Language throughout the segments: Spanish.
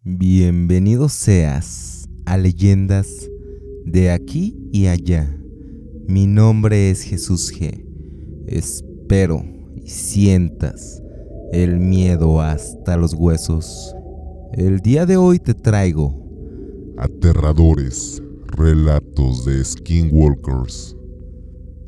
Bienvenido seas a Leyendas de aquí y allá. Mi nombre es Jesús G. Espero y sientas el miedo hasta los huesos. El día de hoy te traigo aterradores relatos de Skinwalkers.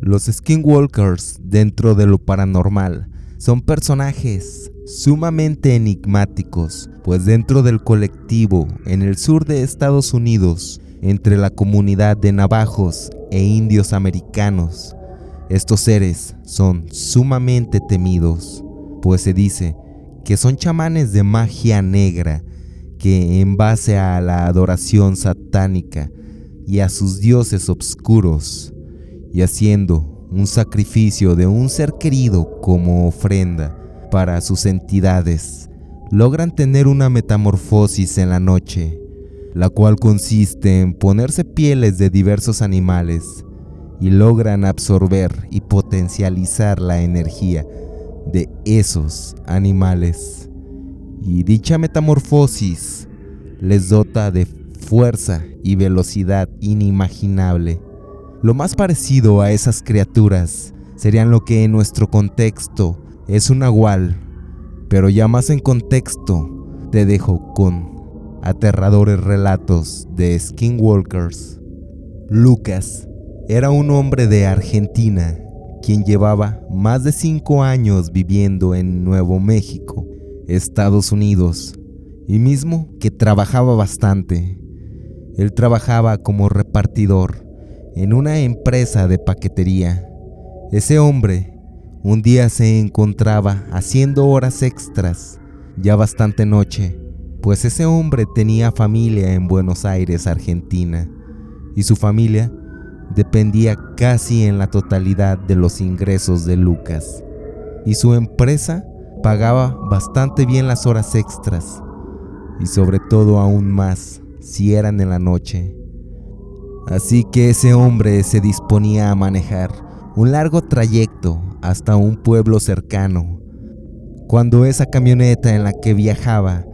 Los Skinwalkers dentro de lo paranormal. Son personajes sumamente enigmáticos, pues dentro del colectivo en el sur de Estados Unidos, entre la comunidad de navajos e indios americanos, estos seres son sumamente temidos, pues se dice que son chamanes de magia negra que, en base a la adoración satánica y a sus dioses oscuros, y haciendo un sacrificio de un ser querido como ofrenda para sus entidades, logran tener una metamorfosis en la noche, la cual consiste en ponerse pieles de diversos animales y logran absorber y potencializar la energía de esos animales. Y dicha metamorfosis les dota de fuerza y velocidad inimaginable. Lo más parecido a esas criaturas serían lo que en nuestro contexto es un nahual, pero ya más en contexto te dejo con aterradores relatos de Skinwalkers. Lucas era un hombre de Argentina, quien llevaba más de 5 años viviendo en Nuevo México, Estados Unidos, y mismo que trabajaba bastante. Él trabajaba como repartidor en una empresa de paquetería. Ese hombre un día se encontraba haciendo horas extras, ya bastante noche, pues ese hombre tenía familia en Buenos Aires, Argentina, y su familia dependía casi en la totalidad de los ingresos de Lucas, y su empresa pagaba bastante bien las horas extras, y sobre todo aún más si eran en la noche. Así que ese hombre se disponía a manejar un largo trayecto hasta un pueblo cercano, cuando esa camioneta en la que viajaba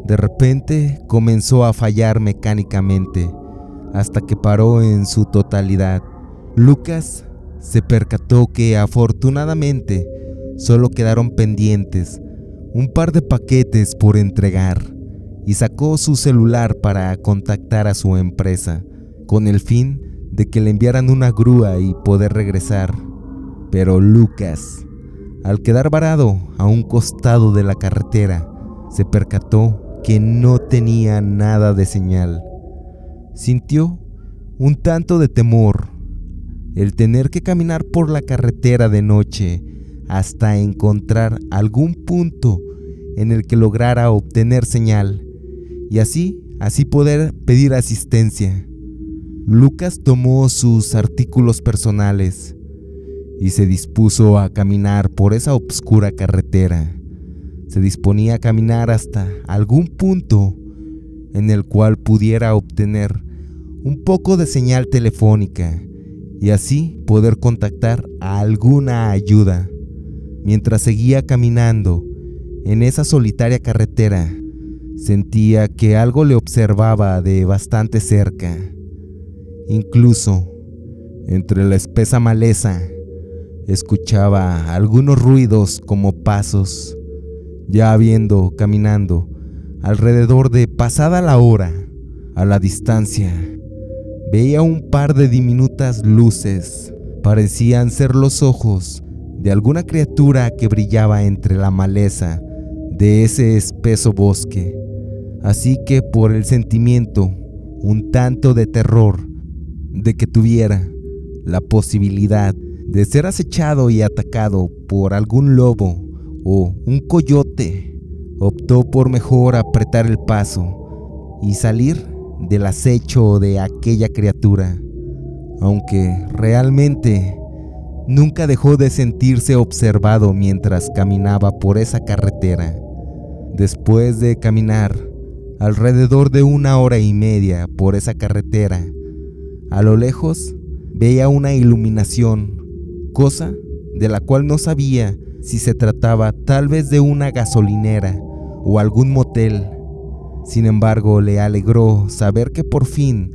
de repente comenzó a fallar mecánicamente hasta que paró en su totalidad. Lucas se percató que afortunadamente solo quedaron pendientes un par de paquetes por entregar y sacó su celular para contactar a su empresa con el fin de que le enviaran una grúa y poder regresar. Pero Lucas, al quedar varado a un costado de la carretera, se percató que no tenía nada de señal. Sintió un tanto de temor el tener que caminar por la carretera de noche hasta encontrar algún punto en el que lograra obtener señal y así poder pedir asistencia. Lucas tomó sus artículos personales y se dispuso a caminar por esa oscura carretera. Se disponía a caminar hasta algún punto en el cual pudiera obtener un poco de señal telefónica y así poder contactar a alguna ayuda. Mientras seguía caminando en esa solitaria carretera, sentía que algo le observaba de bastante cerca. Incluso, entre la espesa maleza, escuchaba algunos ruidos como pasos. Ya habiendo caminando alrededor de pasada la hora, a la distancia, veía un par de diminutas luces. Parecían ser los ojos de alguna criatura que brillaba entre la maleza de ese espeso bosque. Así que por el sentimiento un tanto de terror de que tuviera la posibilidad de ser acechado y atacado por algún lobo o un coyote, optó por mejor apretar el paso y salir del acecho de aquella criatura, aunque realmente nunca dejó de sentirse observado mientras caminaba por esa carretera. Después de caminar alrededor de 1 hora y media por esa carretera, a lo lejos veía una iluminación, cosa de la cual no sabía si se trataba tal vez de una gasolinera o algún motel. Sin embargo, le alegró saber que por fin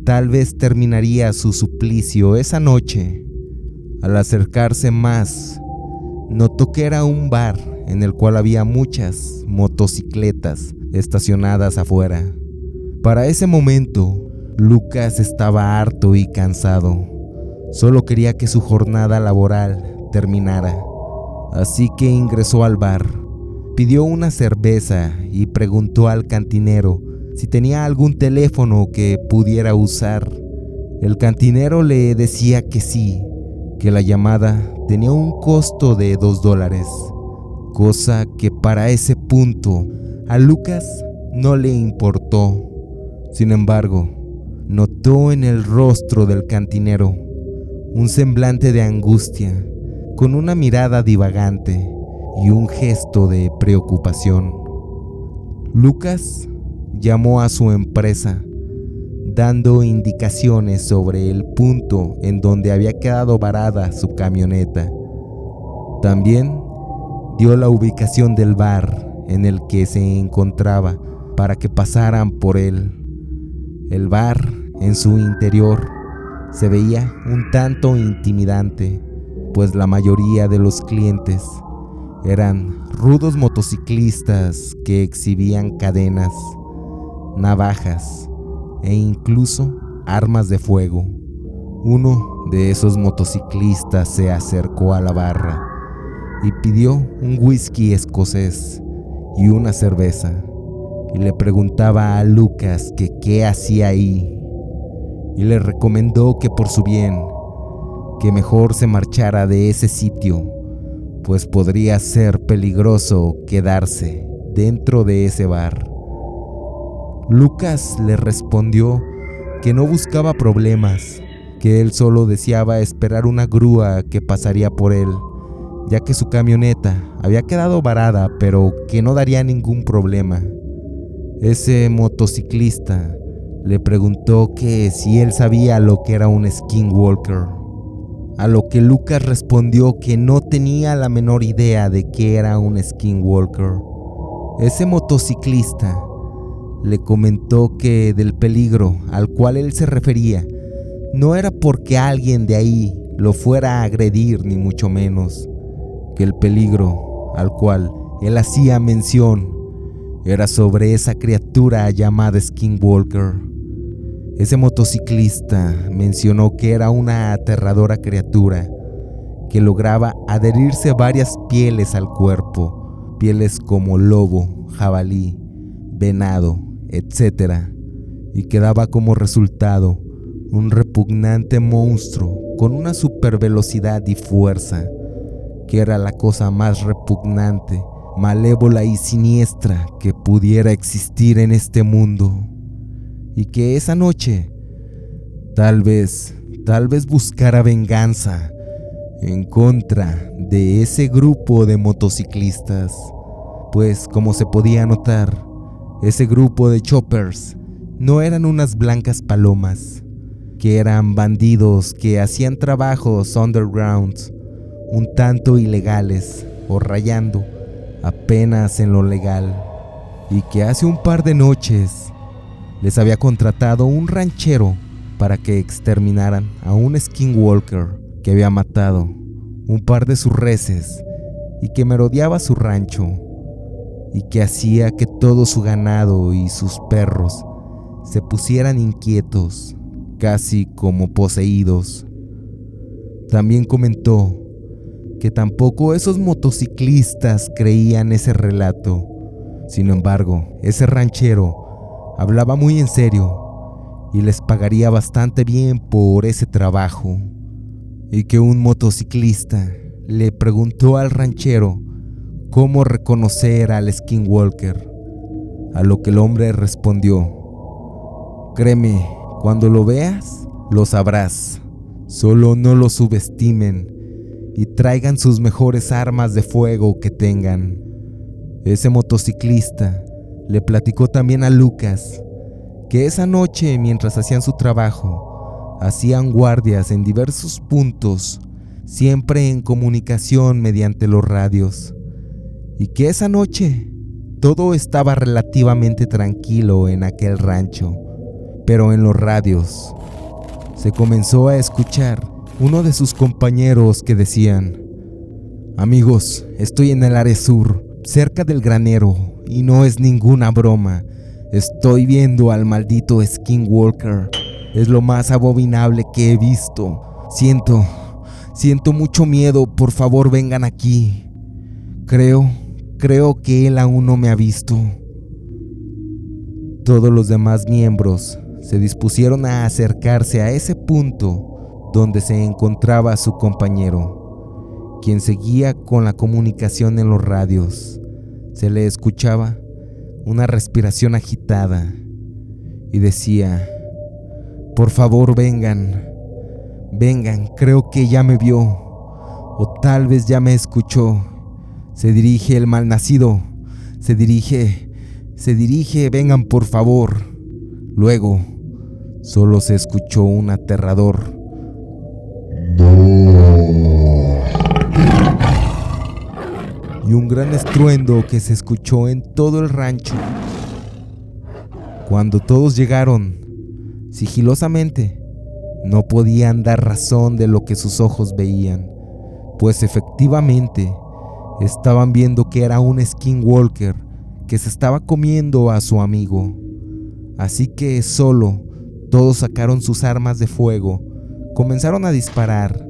tal vez terminaría su suplicio esa noche. Al acercarse más, notó que era un bar en el cual había muchas motocicletas estacionadas afuera. Para ese momento, Lucas estaba harto y cansado. Solo quería que su jornada laboral terminara. Así que ingresó al bar, pidió una cerveza y preguntó al cantinero si tenía algún teléfono que pudiera usar. El cantinero le decía que sí, que la llamada tenía un costo de $2, cosa que para ese punto a Lucas no le importó. Sin embargo, notó en el rostro del cantinero un semblante de angustia, con una mirada divagante y un gesto de preocupación. Lucas llamó a su empresa, dando indicaciones sobre el punto en donde había quedado varada su camioneta. También dio la ubicación del bar en el que se encontraba para que pasaran por él. El bar, en su interior, se veía un tanto intimidante, pues la mayoría de los clientes eran rudos motociclistas que exhibían cadenas, navajas e incluso armas de fuego. Uno de esos motociclistas se acercó a la barra y pidió un whisky escocés y una cerveza, y le preguntaba a Lucas que qué hacía ahí, y le recomendó que por su bien, que mejor se marchara de ese sitio, pues podría ser peligroso quedarse dentro de ese bar. Lucas le respondió que no buscaba problemas, que él solo deseaba esperar una grúa que pasaría por él, ya que su camioneta había quedado varada, pero que no daría ningún problema. Ese motociclista le preguntó que si él sabía lo que era un skinwalker, a lo que Lucas respondió que no tenía la menor idea de qué era un skinwalker. Ese motociclista le comentó que del peligro al cual él se refería no era porque alguien de ahí lo fuera a agredir, ni mucho menos, que el peligro al cual él hacía mención era sobre esa criatura llamada Skinwalker. Ese motociclista mencionó que era una aterradora criatura que lograba adherirse varias pieles al cuerpo, pieles como lobo, jabalí, venado, etc., y que daba como resultado un repugnante monstruo con una supervelocidad y fuerza, que era la cosa más repugnante, malévola y siniestra que pudiera existir en este mundo, y que esa noche tal vez buscara venganza en contra de ese grupo de motociclistas, pues como se podía notar, ese grupo de choppers no eran unas blancas palomas, que eran bandidos que hacían trabajos underground, un tanto ilegales o rayando apenas en lo legal, y que hace un par de noches les había contratado un ranchero para que exterminaran a un skinwalker que había matado un par de sus reses y que merodeaba su rancho, y que hacía que todo su ganado y sus perros se pusieran inquietos, casi como poseídos. También comentó que tampoco esos motociclistas creían ese relato. Sin embargo, ese ranchero hablaba muy en serio y les pagaría bastante bien por ese trabajo, y que un motociclista le preguntó al ranchero cómo reconocer al Skinwalker, a lo que el hombre respondió: créeme, cuando lo veas, lo sabrás. Solo no lo subestimen y traigan sus mejores armas de fuego que tengan. Ese motociclista le platicó también a Lucas que esa noche, mientras hacían su trabajo, hacían guardias en diversos puntos, siempre en comunicación mediante los radios, y que esa noche Todo estaba relativamente tranquilo en aquel rancho, pero en los radios se comenzó a escuchar uno de sus compañeros que decían: amigos, estoy en el área sur, cerca del granero, y no es ninguna broma. Estoy viendo al maldito Skinwalker. Es lo más abominable que he visto. Siento mucho miedo, por favor vengan aquí. Creo que él aún no me ha visto. Todos los demás miembros se dispusieron a acercarse a ese punto donde se encontraba su compañero, quien seguía con la comunicación en los radios. Se le escuchaba una respiración agitada y decía: por favor vengan, creo que ya me vio, o tal vez ya me escuchó. Se dirige el malnacido, se dirige, vengan por favor. Luego, solo se escuchó un aterrador ¡No! y un gran estruendo que se escuchó en todo el rancho. Cuando todos llegaron sigilosamente, no podían dar razón de lo que sus ojos veían, pues efectivamente estaban viendo que era un Skinwalker que se estaba comiendo a su amigo. Así que todos sacaron sus armas de fuego, comenzaron a disparar.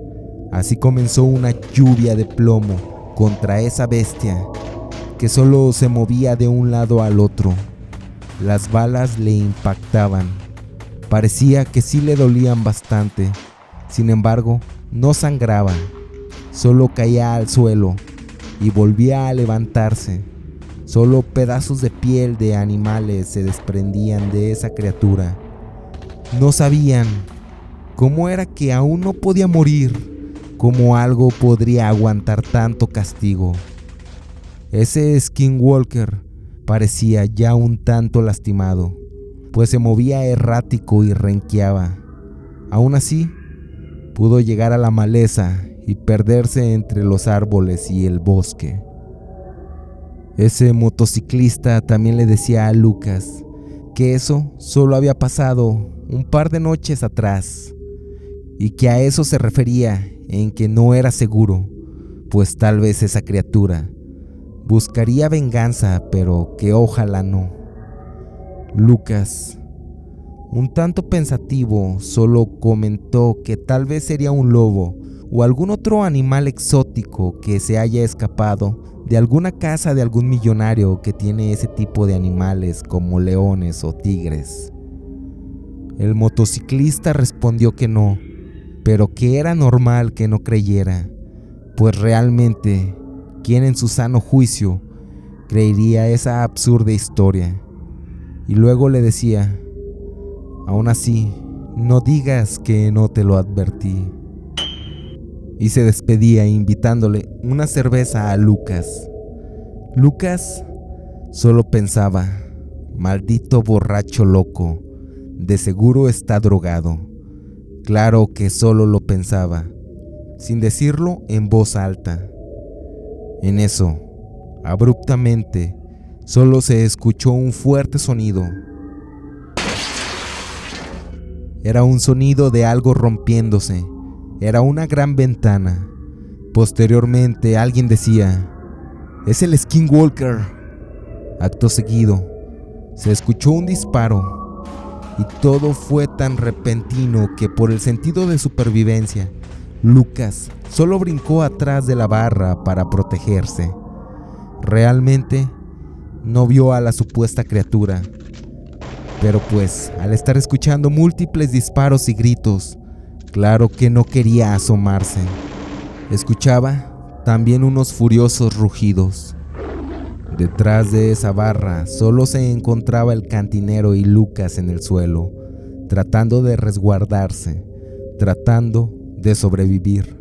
Así comenzó una lluvia de plomo contra esa bestia que solo se movía de un lado al otro. Las balas le impactaban. Parecía que sí le dolían bastante. Sin embargo, no sangraba. Solo caía al suelo y volvía a levantarse. Solo pedazos de piel de animales se desprendían de esa criatura. No sabían cómo era que aún no podía morir, cómo algo podría aguantar tanto castigo. Ese Skinwalker parecía ya un tanto lastimado, pues se movía errático y renqueaba. Aún así, pudo llegar a la maleza y perderse entre los árboles y el bosque. Ese motociclista también le decía a Lucas que eso solo había pasado un par de noches atrás, y que a eso se refería en que no era seguro, pues tal vez esa criatura buscaría venganza, pero que ojalá no. Lucas, un tanto pensativo, solo comentó que tal vez sería un lobo o algún otro animal exótico que se haya escapado de alguna casa de algún millonario que tiene ese tipo de animales como leones o tigres. El motociclista respondió que no, pero que era normal que no creyera, pues realmente, ¿quién en su sano juicio creería esa absurda historia? Y luego le decía: aún así, no digas que no te lo advertí. Y se despedía invitándole una cerveza a Lucas. Lucas solo pensaba: maldito borracho loco, de seguro está drogado. Claro que solo lo pensaba, sin decirlo en voz alta. En eso, abruptamente, solo se escuchó un fuerte sonido. Era un sonido de algo rompiéndose. Era una gran ventana. Posteriormente alguien decía: ¡es el Skinwalker! Acto seguido, se escuchó un disparo, y todo fue tan repentino que por el sentido de supervivencia, Lucas solo brincó atrás de la barra para protegerse. Realmente no vio a la supuesta criatura, pero pues al estar escuchando múltiples disparos y gritos, claro que no quería asomarse. Escuchaba también unos furiosos rugidos. Detrás de esa barra solo se encontraba el cantinero y Lucas en el suelo, tratando de resguardarse, tratando de sobrevivir.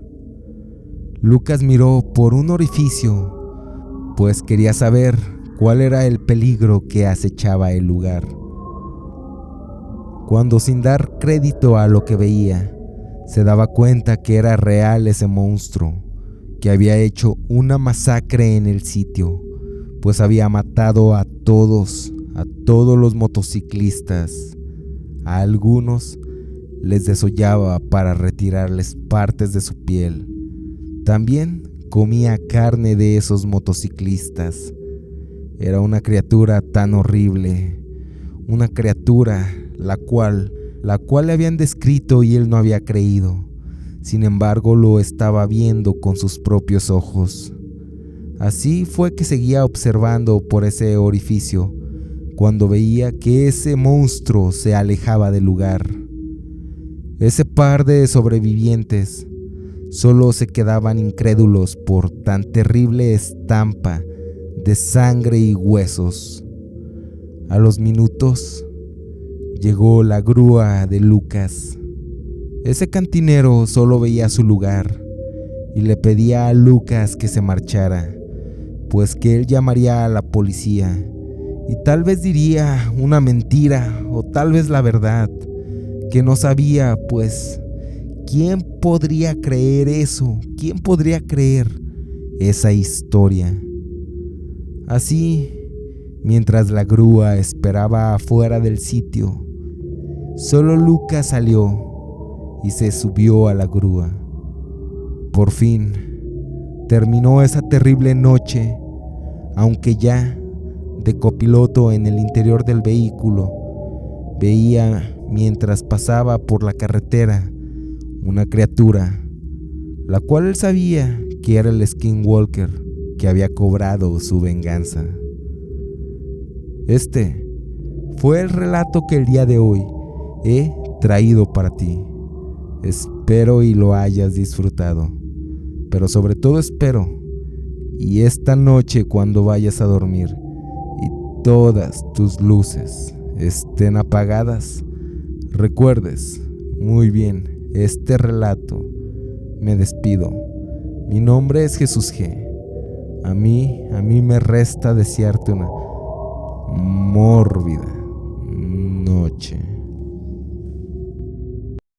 Lucas miró por un orificio, pues quería saber cuál era el peligro que acechaba el lugar. Cuando, sin dar crédito a lo que veía, se daba cuenta que era real ese monstruo, que había hecho una masacre en el sitio, pues había matado a todos los motociclistas. A algunos les desollaba para retirarles partes de su piel. También comía carne de esos motociclistas. Era una criatura tan horrible, una criatura la cual le habían descrito y él no había creído. Sin embargo, lo estaba viendo con sus propios ojos. Así fue que seguía observando por ese orificio cuando veía que ese monstruo se alejaba del lugar. Ese par de sobrevivientes solo se quedaban incrédulos por tan terrible estampa de sangre y huesos. A los minutos llegó la grúa de Lucas. Ese cantinero solo veía su lugar y le pedía a Lucas que se marchara, pues que él llamaría a la policía y tal vez diría una mentira o tal vez la verdad, que no sabía, pues ¿quién podría creer eso? ¿Quién podría creer esa historia? Así, mientras la grúa esperaba afuera del sitio, solo Lucas salió y se subió a la grúa. Por fin, terminó esa terrible noche, aunque ya de copiloto en el interior del vehículo, veía mientras pasaba por la carretera una criatura, la cual él sabía que era el Skinwalker que había cobrado su venganza. Este fue el relato que el día de hoy he traído para ti. Espero y lo hayas disfrutado, pero sobre todo espero y esta noche cuando vayas a dormir y todas tus luces estén apagadas, recuerdes muy bien este relato. Me despido. Mi nombre es Jesús G. A mí me resta desearte una mórbida noche.